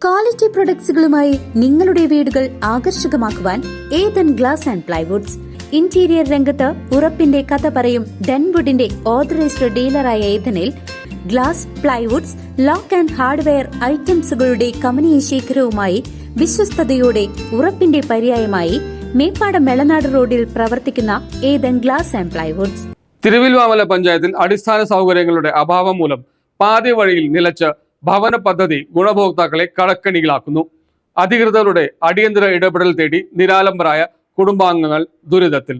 Quality പ്രൊഡക്ട്സുകളുമായി നിങ്ങളുടെ വീടുകൾ ആകർഷകമാക്കുവാൻ Ethan glass and plywoods. Interior രംഗത്ത് ഉറപ്പിന്റെ കഥ പറയും ഡെൻവുഡിന്റെ ഓതറൈസ്ഡ് ഡീലറായ ഏതനിൽ glass, plywoods, lock and hardware ഐറ്റംസുകളുടെ കമനീയ ശേഖരവുമായി വിശ്വസ്തയോടെ ഉറപ്പിന്റെ പര്യായമായി മേപ്പാടം മെളനാട് റോഡിൽ പ്രവർത്തിക്കുന്ന Ethan glass and plywoods. Thiruvilwamala പഞ്ചായത്തിൽ അടിസ്ഥാന സൗകര്യങ്ങളുടെ അഭാവം മൂലം പാതി വഴിയിൽ നിലച്ച ഭവന പദ്ധതി ഗുണഭോക്താക്കളെ കടക്കണികളാക്കുന്നു. അധികൃതരുടെ അടിയന്തര ഇടപെടൽ തേടി നിരാലംബരായ കുടുംബാംഗങ്ങൾ ദുരിതത്തിൽ.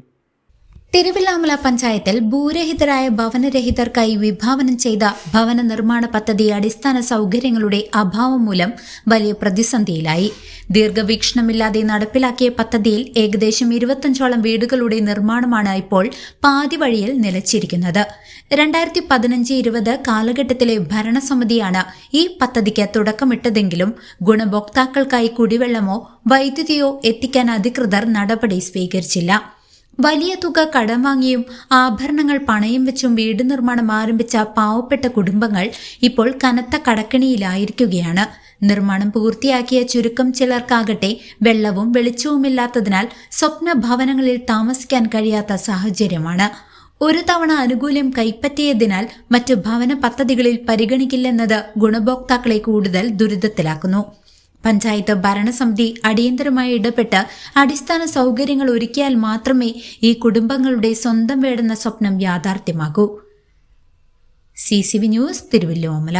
തിരുവില്ലാമല പഞ്ചായത്തിൽ ഭൂരഹിതരായ ഭവനരഹിതർക്കായി വിഭാവനം ചെയ്ത ഭവന നിർമ്മാണ പദ്ധതി അടിസ്ഥാന സൗകര്യങ്ങളുടെ അഭാവം മൂലം വലിയ പ്രതിസന്ധിയിലായി. ദീർഘവീക്ഷണമില്ലാതെ നടപ്പിലാക്കിയ പദ്ധതിയിൽ ഏകദേശം 25ഓളം വീടുകളുടെ നിർമ്മാണമാണ് ഇപ്പോൾ പാതി വഴിയിൽ നിലച്ചിരിക്കുന്നത്. 2015-20 കാലഘട്ടത്തിലെ ഭരണസമിതിയാണ് ഈ പദ്ധതിക്ക് തുടക്കമിട്ടതെങ്കിലും ഗുണഭോക്താക്കൾക്കായി കുടിവെള്ളമോ വൈദ്യുതിയോ എത്തിക്കാൻ അധികൃതർ നടപടി സ്വീകരിച്ചില്ല. വലിയ തുക കടം വാങ്ങിയും ആഭരണങ്ങൾ പണയം വെച്ചും വീട് നിർമ്മാണം ആരംഭിച്ച പാവപ്പെട്ട കുടുംബങ്ങൾ ഇപ്പോൾ കനത്ത കടക്കണിയിലായിരിക്കുകയാണ്. നിർമ്മാണം പൂർത്തിയാക്കിയ ചുരുക്കം ചിലർക്കാകട്ടെ വെള്ളവും വെളിച്ചവുമില്ലാത്തതിനാൽ സ്വപ്ന ഭവനങ്ങളിൽ താമസിക്കാൻ കഴിയാത്ത സാഹചര്യമാണ്. ഒരു തവണ ആനുകൂല്യം കൈപ്പറ്റിയതിനാൽ മറ്റു ഭവന പദ്ധതികളിൽ പരിഗണിക്കില്ലെന്നത് ഗുണഭോക്താക്കളെ കൂടുതൽ ദുരിതത്തിലാക്കുന്നു. പഞ്ചായത്ത് ഭരണസമിതി അടിയന്തരമായി ഇടപെട്ട് അടിസ്ഥാന സൗകര്യങ്ങൾ ഒരുക്കിയാൽ മാത്രമേ ഈ കുടുംബങ്ങളുടെ സ്വന്തം വീടെന്ന സ്വപ്നം യാഥാർത്ഥ്യമാകൂ. CCV news, Thiruvilwamala.